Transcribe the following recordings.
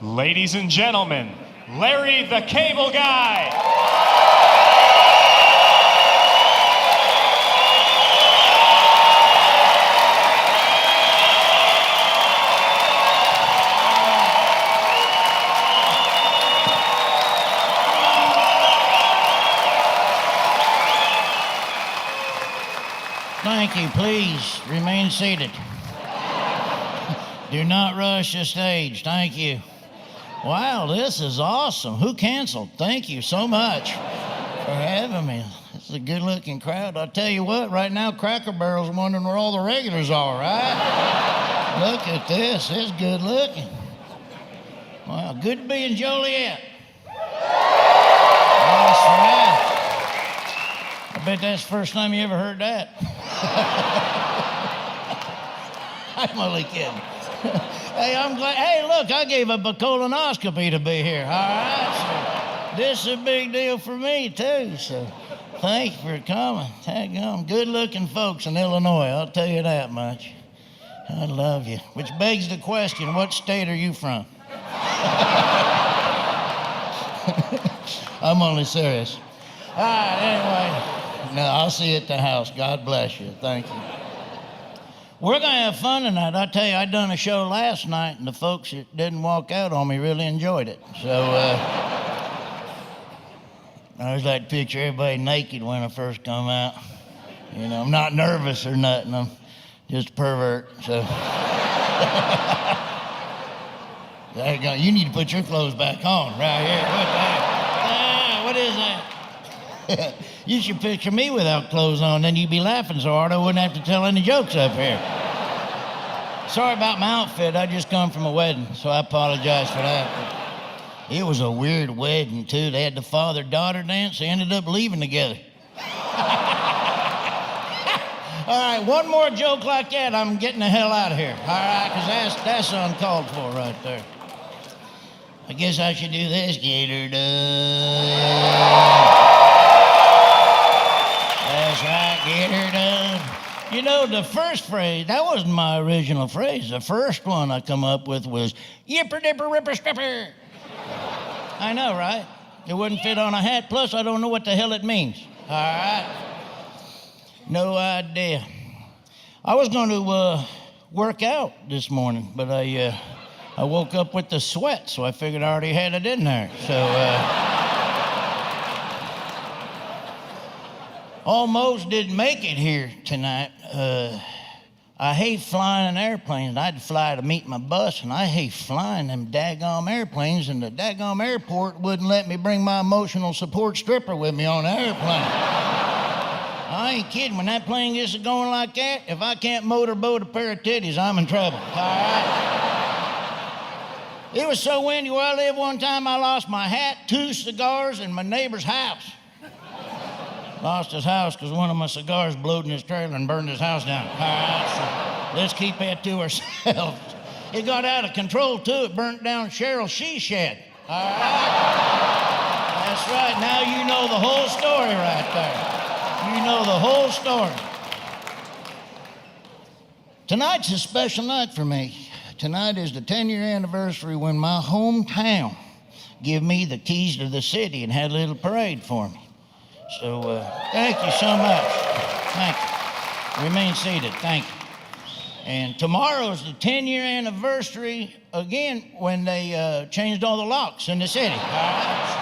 Ladies and gentlemen, Larry the Cable Guy. Thank you. Please remain seated. Do not rush the stage. Thank you. Wow, this is awesome. Who canceled? Thank you so much for having me. This is a good-looking crowd. I'll tell you what, right now, Cracker Barrel's wondering where all the regulars are, right? Look at this. It's good-looking. Wow, good to be in Joliet. That's right. I bet that's the first time you ever heard that. I'm only kidding. Hey, I'm glad. Hey, look, I gave up a colonoscopy to be here. All right, so this is a big deal for me too. So, thank you for coming. Tag on, good-looking folks in Illinois. I'll tell you that much. I love you. Which begs the question: what state are you from? I'm only serious. All right. Anyway, no, I'll see you at the house. God bless you. Thank you. We're going to have fun tonight. I tell you, I done a show last night, and the folks that didn't walk out on me really enjoyed it. So, I always like to picture everybody naked when I first come out. You know, I'm not nervous or nothing. I'm just a pervert, so. There you go. You need to put your clothes back on right here. What is that? You should picture me without clothes on, then you'd be laughing so hard I wouldn't have to tell any jokes up here. Sorry about my outfit. I just come from a wedding, so I apologize for that. But it was a weird wedding, too. They had the father-daughter dance. They ended up leaving together. All right, one more joke like that, I'm getting the hell out of here. All right, because that's uncalled for right there. I guess I should do this. Get her done. That's right, get her done. You know, the first phrase, that wasn't my original phrase. The first one I come up with was, yipper dipper ripper stripper. I know, right? It wouldn't fit on a hat, plus I don't know what the hell it means. All right? No idea. I was going to work out this morning, but I woke up with the sweat, so I figured I already had it in there. So, almost didn't make it here tonight. I hate flying in airplanes. I had to fly to meet my bus, and I hate flying them daggum airplanes, and the daggum airport wouldn't let me bring my emotional support stripper with me on the airplane. I ain't kidding. When that plane gets going like that, if I can't motorboat a pair of titties, I'm in trouble. All right? It was so windy where I live one time, I lost my hat, 2 cigars, and my neighbor's house. Lost his house because one of my cigars blowed in his trailer and burned his house down. All right, so let's keep that to ourselves. It got out of control, too. It burnt down Cheryl's she shed. All right? That's right. Now you know the whole story right there. You know the whole story. Tonight's a special night for me. Tonight is the 10-year anniversary when my hometown gave me the keys to the city and had a little parade for me. So, thank you so much. Thank you. Remain seated. Thank you. And tomorrow's the 10-year anniversary, again, when they changed all the locks in the city. All right?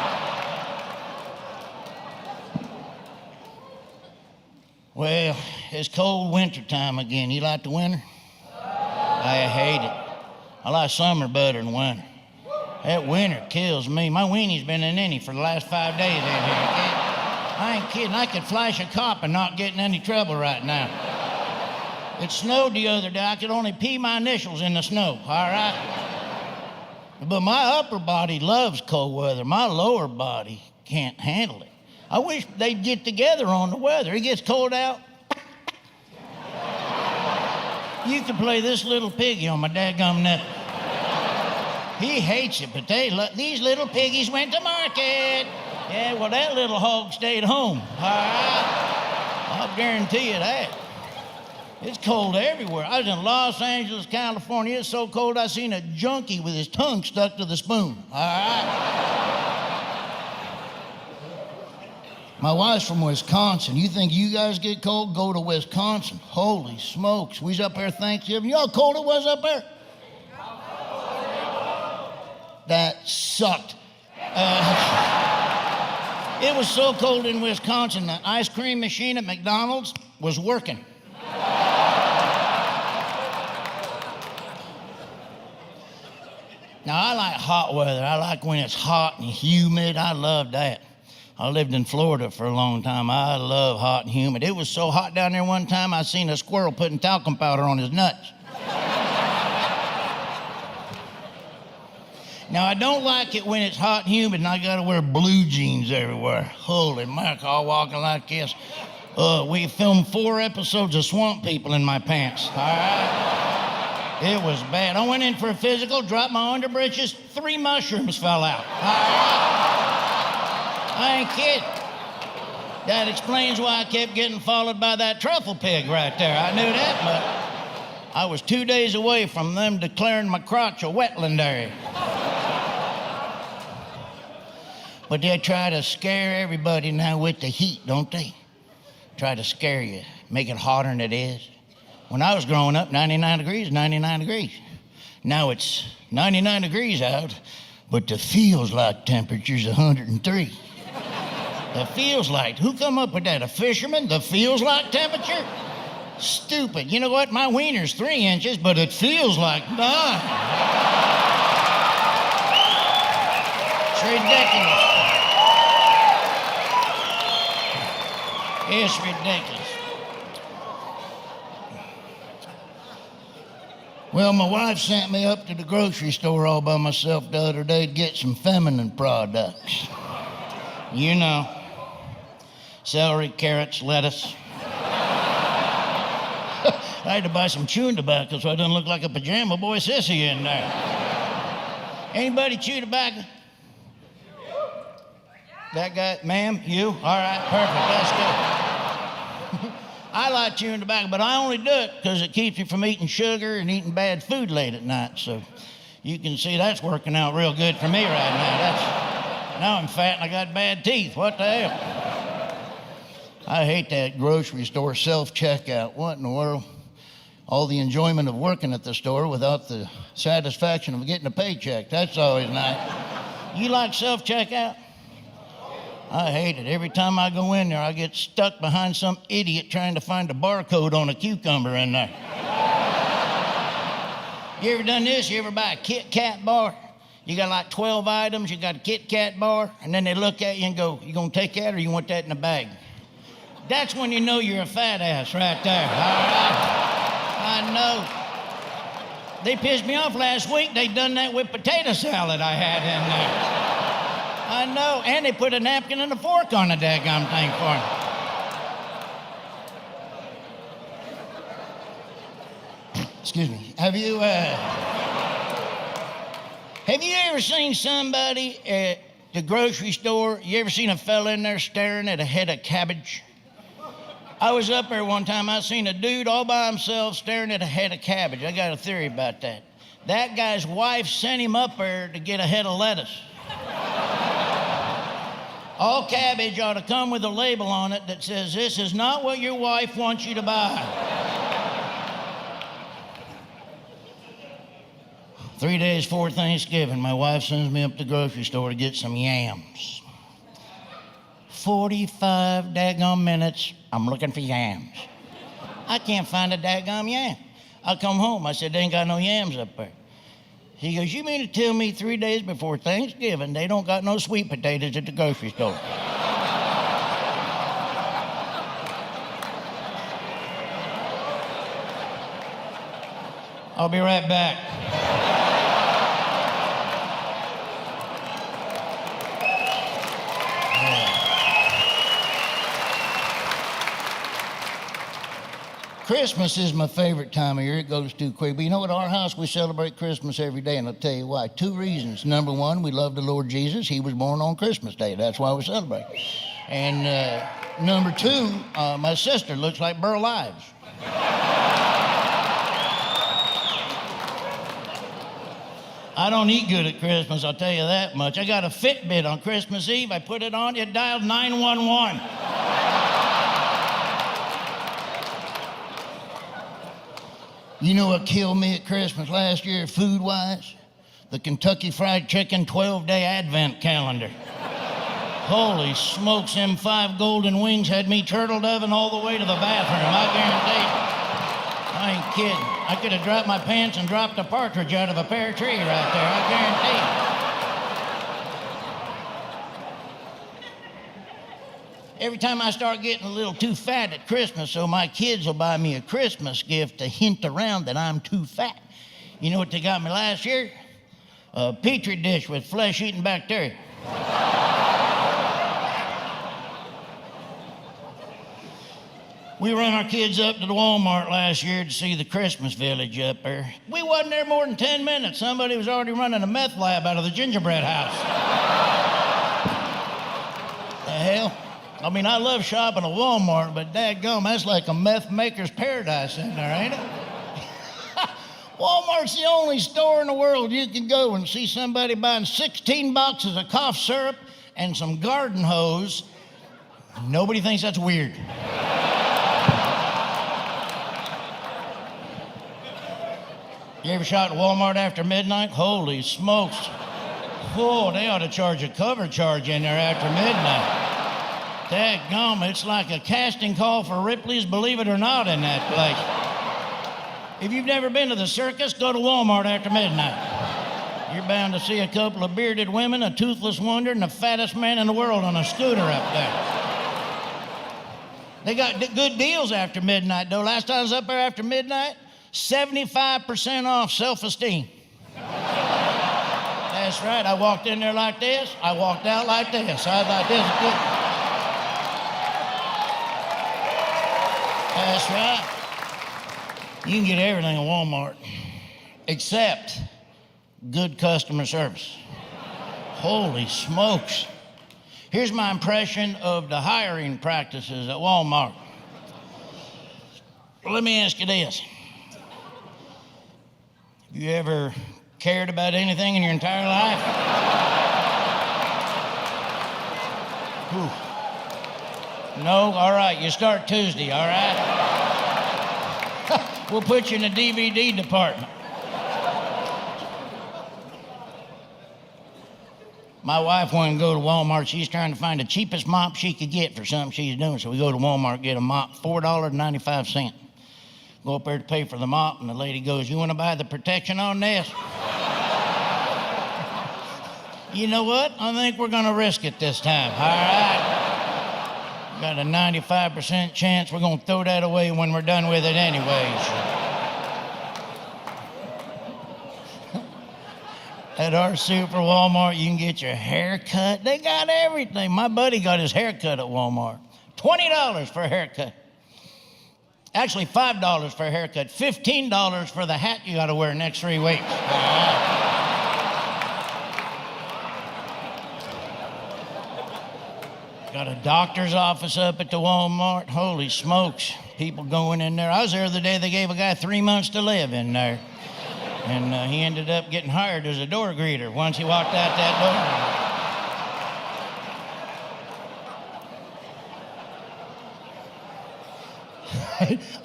Well, it's cold winter time again. You like the winter? I hate it. I like summer better than winter. That winter kills me. My weenie's been in any for the last 5 days in here. I ain't kidding. I could flash a cop and not get in any trouble right now. It snowed the other day. I could only pee my initials in the snow, all right? But my upper body loves cold weather. My lower body can't handle it. I wish they'd get together on the weather. It gets cold out. You could play this little piggy on my dadgum nipple. He hates it, but these little piggies went to market. Yeah, well, that little hog stayed home, all right? I'll guarantee you that. It's cold everywhere. I was in Los Angeles, California. It's so cold I seen a junkie with his tongue stuck to the spoon. All right? My wife's from Wisconsin. You think you guys get cold? Go to Wisconsin. Holy smokes. We was up there Thanksgiving. You know how cold it was up there? That sucked. It was so cold in Wisconsin, the ice cream machine at McDonald's was working. Now, I like hot weather. I like when it's hot and humid. I love that. I lived in Florida for a long time. I love hot and humid. It was so hot down there one time, I seen a squirrel putting talcum powder on his nuts. Now, I don't like it when it's hot and humid and I gotta wear blue jeans everywhere. Holy mackerel, all walking like this. We filmed 4 episodes of Swamp People in my pants, all right? It was bad. I went in for a physical, dropped my underbreeches, 3 mushrooms fell out, all right? I ain't kidding. That explains why I kept getting followed by that truffle pig right there. I knew that, but I was 2 days away from them declaring my crotch a wetland area. But they try to scare everybody now with the heat, don't they? Try to scare you, make it hotter than it is. When I was growing up, 99 degrees, 99 degrees. Now it's 99 degrees out, but the feels like temperature's 103. The feels like, who come up with that? A fisherman? The feels like temperature? Stupid. You know what? My wiener's 3 inches, but it feels like 9. It's ridiculous. It's ridiculous. Well, my wife sent me up to the grocery store all by myself the other day to get some feminine products. You know, celery, carrots, lettuce. I had to buy some chewing tobacco so I didn't look like a pajama boy sissy in there. Anybody chew tobacco? That guy, ma'am, you? All right, perfect, that's good. I like chewing tobacco, but I only do it because it keeps me from eating sugar and eating bad food late at night. So you can see that's working out real good for me right now. Now I'm fat and I got bad teeth. What the hell? I hate that grocery store self-checkout. What in the world? All the enjoyment of working at the store without the satisfaction of getting a paycheck. That's always nice. You like self-checkout? I hate it. Every time I go in there, I get stuck behind some idiot trying to find a barcode on a cucumber in there. You ever done this? You ever buy a Kit Kat bar? You got like 12 items, you got a Kit Kat bar, and then they look at you and go, you gonna take that or you want that in a bag? That's when you know you're a fat ass right there, all right? I know. They pissed me off last week. They done that with potato salad I had in there. I know, and they put a napkin and a fork on the daggum thing for me. Excuse me. Have you ever seen somebody at the grocery store? You ever seen a fella in there staring at a head of cabbage? I was up there one time. I seen a dude all by himself staring at a head of cabbage. I got a theory about that. That guy's wife sent him up there to get a head of lettuce. All cabbage ought to come with a label on it that says, this is not what your wife wants you to buy. 3 days before Thanksgiving, my wife sends me up to the grocery store to get some yams. 45 daggum minutes, I'm looking for yams. I can't find a daggum yam. I come home, I said, they ain't got no yams up there. He goes, you mean to tell me 3 days before Thanksgiving they don't got no sweet potatoes at the grocery store? I'll be right back. Christmas is my favorite time of year. It goes too quick. But you know what? Our house, we celebrate Christmas every day, and I'll tell you why. 2 reasons. Number one, we love the Lord Jesus. He was born on Christmas Day. That's why we celebrate. And number 2, my sister looks like Burl Ives. I don't eat good at Christmas, I'll tell you that much. I got a Fitbit on Christmas Eve. I put it on, it dialed 911. You know what killed me at Christmas last year, food-wise? The Kentucky Fried Chicken 12-day Advent calendar. Holy smokes, them 5 golden wings had me turtle doving all the way to the bathroom, I guarantee you. I ain't kidding. I could have dropped my pants and dropped a partridge out of a pear tree right there, I guarantee you. Every time I start getting a little too fat at Christmas, so my kids will buy me a Christmas gift to hint around that I'm too fat. You know what they got me last year? A Petri dish with flesh-eating bacteria. We run our kids up to the Walmart last year to see the Christmas village up there. We wasn't there more than 10 minutes. Somebody was already running a meth lab out of the gingerbread house. The hell? I mean, I love shopping at Walmart, but dadgum, that's like a meth maker's paradise in there, ain't it? Walmart's the only store in the world you can go and see somebody buying 16 boxes of cough syrup and some garden hose. Nobody thinks that's weird. You ever shot at Walmart after midnight? Holy smokes. Oh, they ought to charge a cover charge in there after midnight. Dadgum, it's like a casting call for Ripley's Believe It or Not in that place. If you've never been to the circus, go to Walmart after midnight. You're bound to see a couple of bearded women, a toothless wonder, and the fattest man in the world on a scooter up there. They got good deals after midnight, though. Last time I was up there after midnight, 75% off self-esteem. That's right. I walked in there like this. I walked out like this. I was like this. That's right. You can get everything at Walmart except good customer service. Holy smokes. Here's my impression of the hiring practices at Walmart. Let me ask you this. Have you ever cared about anything in your entire life? Whew. No? All right, you start Tuesday, all right? We'll put you in the DVD department. My wife wanted to go to Walmart. She's trying to find the cheapest mop she could get for something she's doing. So we go to Walmart, get a mop, $4.95. Go up there to pay for the mop, and the lady goes, "You want to buy the protection on this?" You know what? I think we're going to risk it this time, all right? Got a 95% chance we're going to throw that away when we're done with it anyways. At our super Walmart, you can get your hair cut. They got everything. My buddy got his hair cut at Walmart. $20 for a haircut. Actually, $5 for a haircut. $15 for the hat you got to wear next 3 weeks. Got a doctor's office up at the Walmart. Holy smokes. People going in there. I was there the day they gave a guy 3 months to live in there. And he ended up getting hired as a door greeter once he walked out that door.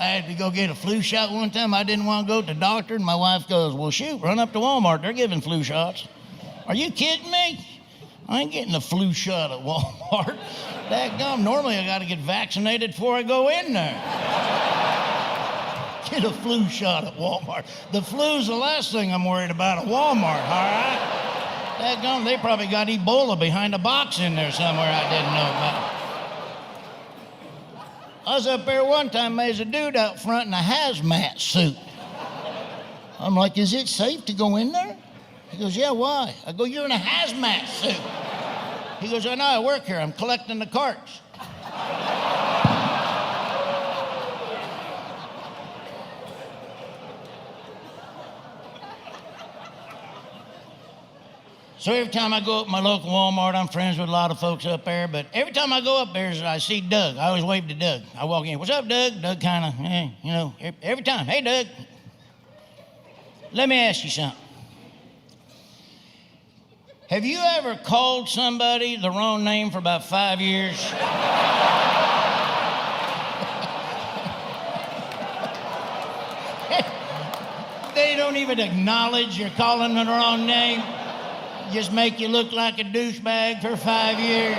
I had to go get a flu shot one time. I didn't want to go to the doctor, and my wife goes, "Well, shoot, run up to Walmart. They're giving flu shots." Are you kidding me? I ain't getting a flu shot at Walmart. Dadgum, normally I got to get vaccinated before I go in there. Get a flu shot at Walmart. The flu's the last thing I'm worried about at Walmart, all right? Dadgum, they probably got Ebola behind a box in there somewhere I didn't know about. I was up there one time, there's a dude out front in a hazmat suit. I'm like, "Is it safe to go in there?" He goes, "Yeah, why?" I go, "You're in a hazmat suit." He goes, "I know, I work here. I'm collecting the carts." So every time I go up my local Walmart, I'm friends with a lot of folks up there, but every time I go up there, I see Doug. I always wave to Doug. I walk in, "What's up, Doug?" Doug kind of, you know, every time, "Hey, Doug, let me ask you something. Have you ever called somebody the wrong name for about 5 years? They don't even acknowledge you're calling them the wrong name. Just make you look like a douchebag for 5 years.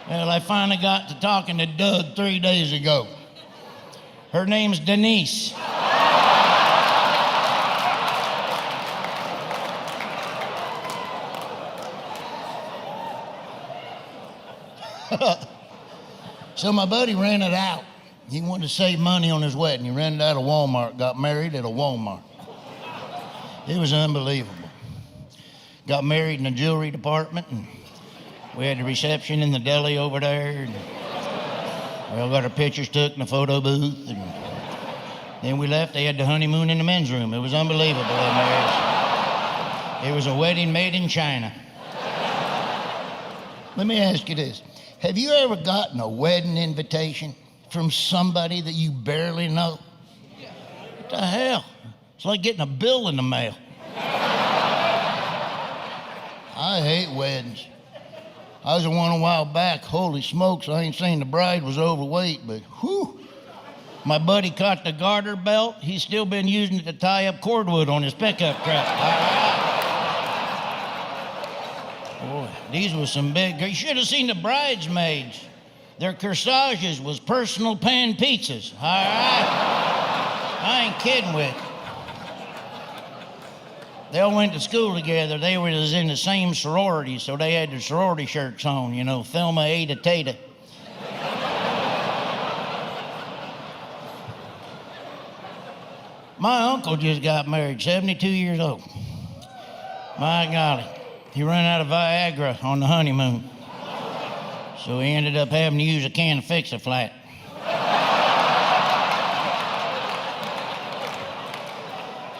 Well, I finally got to talking to Doug 3 days ago. Her name's Denise. So my buddy rented out. He wanted to save money on his wedding. He rented out a Walmart, got married at a Walmart. It was unbelievable. Got married in the jewelry department, and we had the reception in the deli over there. And we all got our pictures took in the photo booth. And then we left. They had the honeymoon in the men's room. It was unbelievable. It was a wedding made in China. Let me ask you this. Have you ever gotten a wedding invitation from somebody that you barely know? What the hell? It's like getting a bill in the mail. I hate weddings. I was at one a while back. Holy smokes, I ain't saying the bride was overweight, but whew. My buddy caught the garter belt. He's still been using it to tie up cordwood on his pickup truck. Boy, these were some big, you should have seen the bridesmaids. Their corsages was personal pan pizzas, all right? I ain't kidding with you. They all went to school together. They was in the same sorority, so they had their sorority shirts on, you know, Thelma, Ada, Tata. My uncle just got married, 72 years old. My golly. He ran out of Viagra on the honeymoon. So he ended up having to use a can of Fix-A-Flat.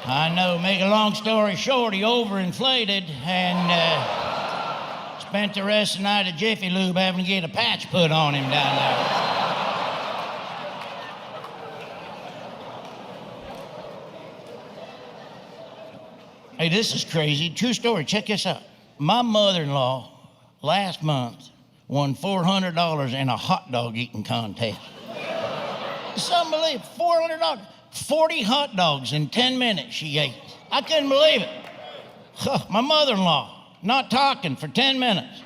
I know, make a long story short, he overinflated and spent the rest of the night at Jiffy Lube having to get a patch put on him down there. Hey, this is crazy. True story. Check this out. My mother-in-law last month won $400 in a hot dog eating contest. It's unbelievable. $400. 40 hot dogs in 10 minutes she ate. I couldn't believe it. My mother-in-law, not talking for 10 minutes.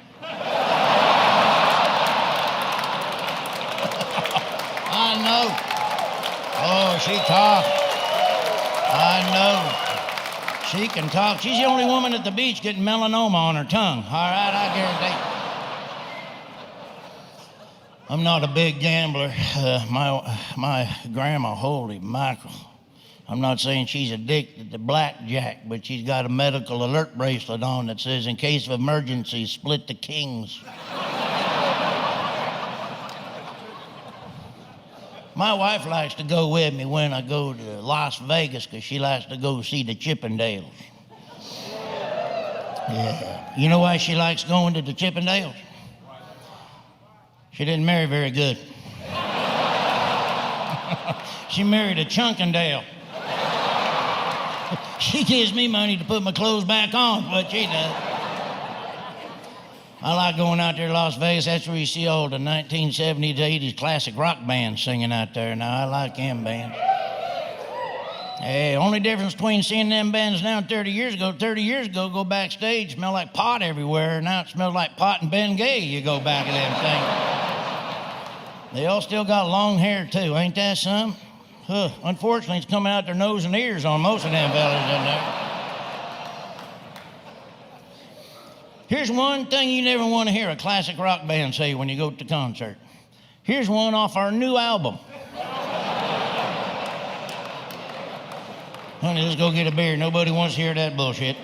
I know. Oh, she talked. I know. She can talk. She's the only woman at the beach getting melanoma on her tongue. All right, I guarantee. I'm not a big gambler. My grandma, holy mackerel. I'm not saying she's addicted to blackjack, but she's got a medical alert bracelet on that says, in case of emergency, split the kings. My wife likes to go with me when I go to Las Vegas because she likes to go see the Chippendales. Yeah. You know why she likes going to the Chippendales? She didn't marry very good. She married a Chunkendale. She gives me money to put my clothes back on, but she does. I like going out there to Las Vegas. That's where you see all the 1970s, 80s classic rock bands singing out there. Now, I like them bands. Hey, only difference between seeing them bands now and 30 years ago, go backstage, smell like pot everywhere. Now it smells like pot and Bengay. You go back at them things. They all still got long hair, too. Ain't that some? Unfortunately, it's coming out their nose and ears on most of them fellas in there. Here's one thing you never want to hear a classic rock band say when you go to the concert. Here's one off our new album. Honey, let's go get a beer. Nobody wants to hear that bullshit.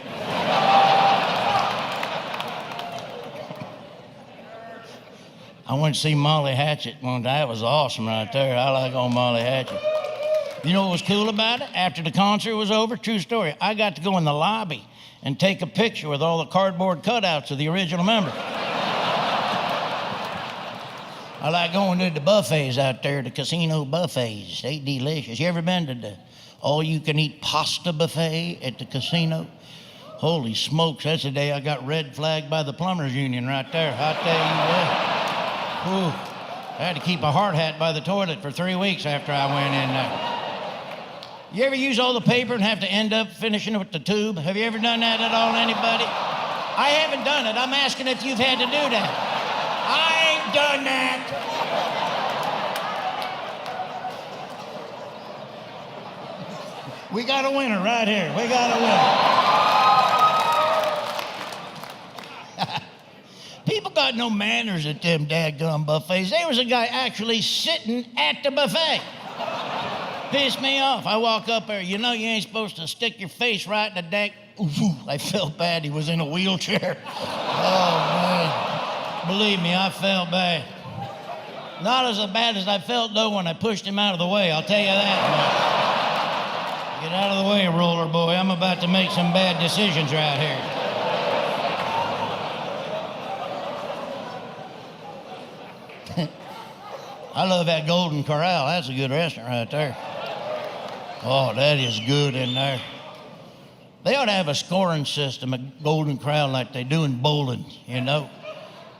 I went to see Molly Hatchet one time. That was awesome right there. I like old Molly Hatchet. You know what was cool about it? After the concert was over, true story, I got to go in the lobby and take a picture with all the cardboard cutouts of the original members. I like going to the buffets out there, the casino buffets. They delicious. You ever been to the all-you-can-eat pasta buffet at the casino? Holy smokes, that's the day I got red flagged by the plumbers union right there. I tell you what. Whew. I had to keep a hard hat by the toilet for 3 weeks after I went in there. You ever use all the paper and have to end up finishing it with the tube? Have you ever done that at all, anybody? I haven't done it. I'm asking if you've had to do that. I ain't done that. We got a winner right here. We got a winner. People got no manners at them dadgum buffets. There was a guy actually sitting at the buffet. Pissed me off. I walk up there. You know you ain't supposed to stick your face right in the deck. Ooh, I felt bad. He was in a wheelchair. Oh, man. Believe me, I felt bad. Not as bad as I felt, though, when I pushed him out of the way. I'll tell you that much. Get out of the way, roller boy. I'm about to make some bad decisions right here. I love that Golden Corral. That's a good restaurant right there. Oh, that is good in there. They ought to have a scoring system at Golden Corral like they do in bowling, you know.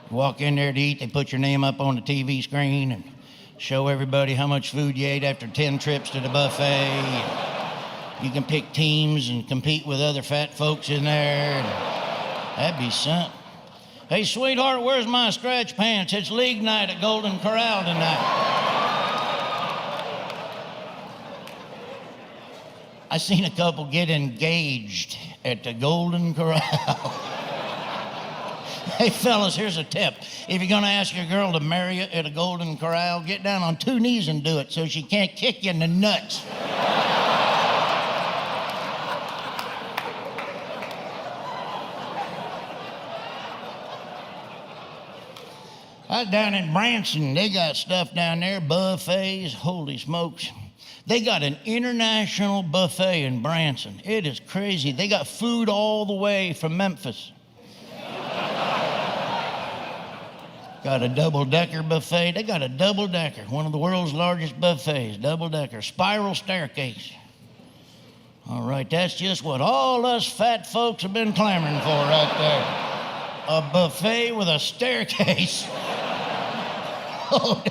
You walk in there to eat, they put your name up on the TV screen and show everybody how much food you ate after 10 trips to the buffet. You can pick teams and compete with other fat folks in there. That'd be something. Hey, sweetheart, where's my stretch pants? It's league night at Golden Corral tonight. I seen a couple get engaged at the Golden Corral. Hey, fellas, here's a tip. If you're going to ask your girl to marry you at a Golden Corral, get down on 2 knees and do it so she can't kick you in the nuts. I was down in Branson. They got stuff down there, buffets, holy smokes. They got an international buffet in Branson. It is crazy. They got food all the way from Memphis. Got a double-decker buffet. They got a double-decker, one of the world's largest buffets, double-decker, spiral staircase. All right, that's just what all us fat folks have been clamoring for right there. A buffet with a staircase. Oh,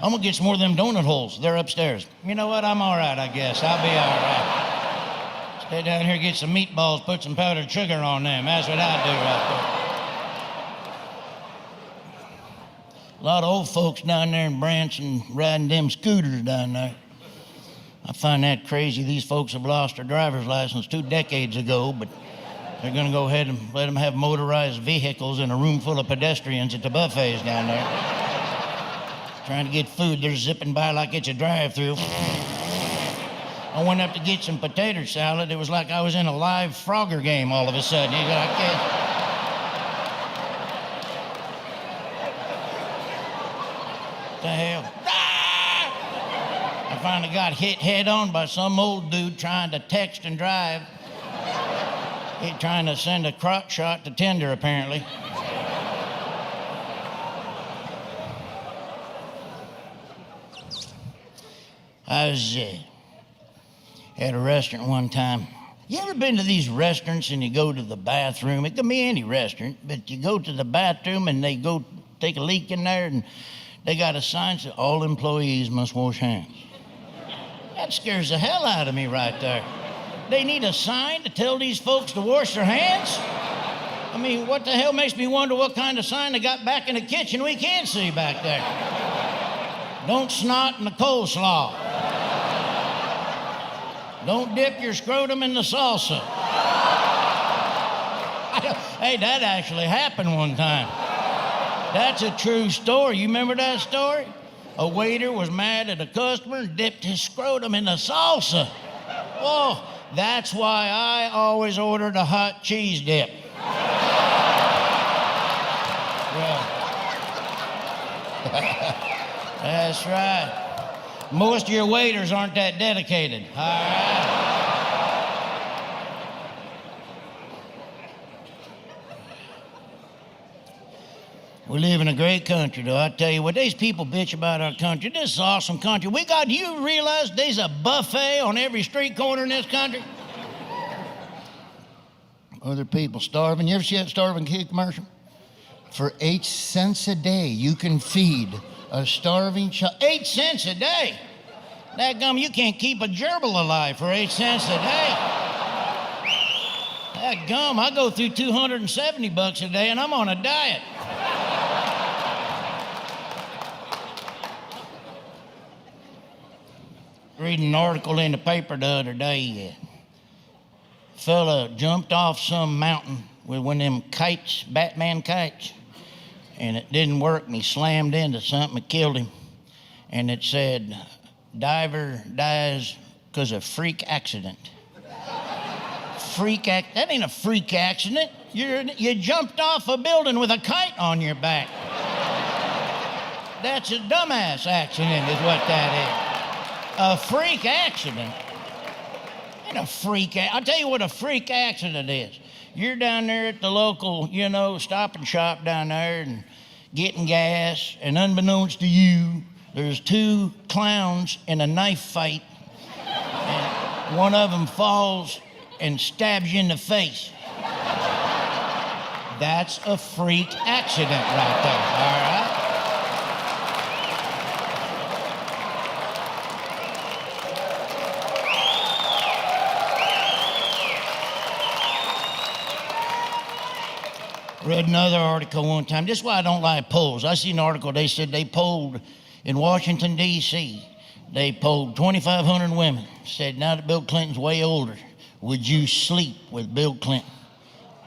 I'm gonna get some more of them donut holes. They're upstairs. You know what? I'm all right, I guess. I'll be all right. Stay down here, get some meatballs, put some powdered sugar on them. That's what I do right there. A lot of old folks down there in Branson riding them scooters down there. I find that crazy. These folks have lost their driver's license 2 decades ago, but they're gonna go ahead and let them have motorized vehicles in a room full of pedestrians at the buffets down there. Trying to get food, they're zipping by like it's a drive-through. I went up to get some potato salad. It was like I was in a live Frogger game all of a sudden. You got What the hell? Ah! I finally got hit head on by some old dude trying to text and drive. He trying to send a crotch shot to Tinder, apparently. I was at a restaurant one time. You ever been to these restaurants and you go to the bathroom? It can be any restaurant, but you go to the bathroom and they go take a leak in there and they got a sign that says all employees must wash hands. That scares the hell out of me right there. They need a sign to tell these folks to wash their hands? I mean, what the hell makes me wonder what kind of sign they got back in the kitchen we can't see back there? Don't snot in the coleslaw. Don't dip your scrotum in the salsa. Hey, that actually happened one time. That's a true story. You remember that story? A waiter was mad at a customer and dipped his scrotum in the salsa. Oh, that's why I always ordered a hot cheese dip. Yeah. That's right. Most of your waiters aren't that dedicated, all right? We live in a great country, though. I tell you what, these people bitch about our country. This is an awesome country. Do you realize there's a buffet on every street corner in this country? Other people starving. You ever see that starving kid commercial? For 8 cents a day, you can feed a starving child. 8 cents a day? Dadgum, you can't keep a gerbil alive for 8 cents a day. Dadgum, I go through $270 a day and I'm on a diet. Reading an article in the paper the other day. Fella jumped off some mountain with one of them kites, Batman kites, and it didn't work, and he slammed into something that killed him. And it said, diver dies because of freak accident. That ain't a freak accident. You jumped off a building with a kite on your back. That's a dumbass accident is what that is. A freak accident. Ain't a freak. I'll tell you what a freak accident is. You're down there at the local, Stop and Shop down there and getting gas, and unbeknownst to you, there's two clowns in a knife fight, and one of them falls and stabs you in the face. That's a freak accident right there, all right? Read another article one time. This is why I don't like polls. I seen an article, they said they polled in Washington, D.C. They polled 2,500 women. Said, now that Bill Clinton's way older, would you sleep with Bill Clinton?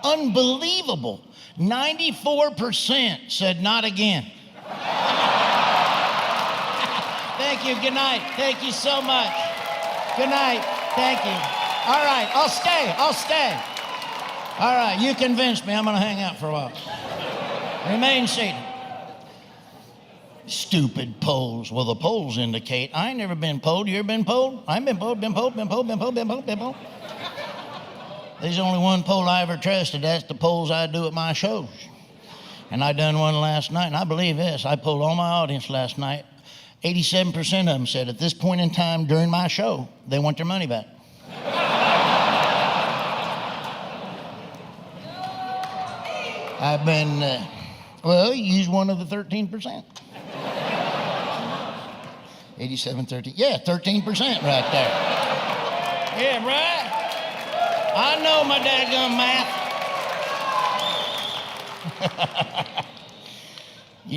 Unbelievable. 94% said not again. Thank you, good night. Thank you so much. Good night, thank you. All right, I'll stay. All right, you convinced me. I'm going to hang out for a while. Remain seated. Stupid polls. Well, the polls indicate. I ain't never been polled. You ever been polled? I ain't been polled. There's only one poll I ever trusted. That's the polls I do at my shows. And I done one last night, and I believe this. I polled all my audience last night. 87% of them said at this point in time during my show, they want their money back. I've been, use one of the 13%. 87-13. Yeah, 13% right there. Yeah, right? I know my daggum math.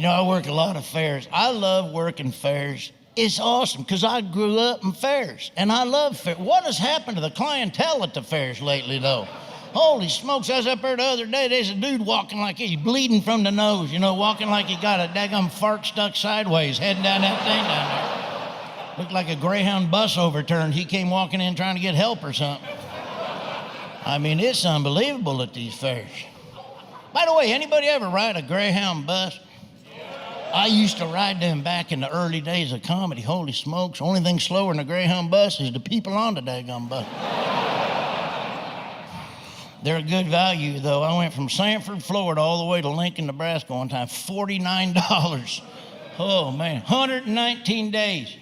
I work a lot of fairs. I love working fairs. It's awesome because I grew up in fairs, and I love fairs. What has happened to the clientele at the fairs lately, though? Holy smokes, I was up there the other day, there's a dude walking like he's bleeding from the nose, walking like he got a daggum fart stuck sideways, heading down that thing down there. Looked like a Greyhound bus overturned. He came walking in trying to get help or something. I mean, it's unbelievable at these fairs. By the way, anybody ever ride a Greyhound bus? I used to ride them back in the early days of comedy. Holy smokes, only thing slower than a Greyhound bus is the people on the daggum bus. They're a good value, though. I went from Sanford, Florida, all the way to Lincoln, Nebraska one time. $49. Oh, man. 119 days.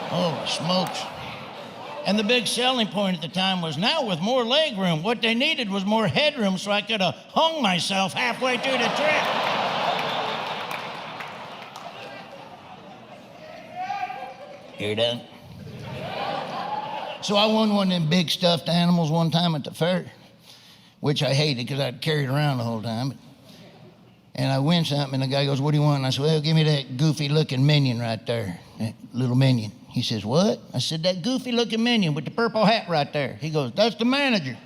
Holy smokes. And the big selling point at the time was now with more leg room. What they needed was more headroom so I could have hung myself halfway through the trip. You're done? So I won one of them big stuffed animals one time at the fair, which I hated because I'd carry it around the whole time. And I win something, and the guy goes, what do you want? And I said, well, give me that goofy-looking minion right there, that little minion. He says, what? I said, that goofy-looking minion with the purple hat right there. He goes, that's the manager.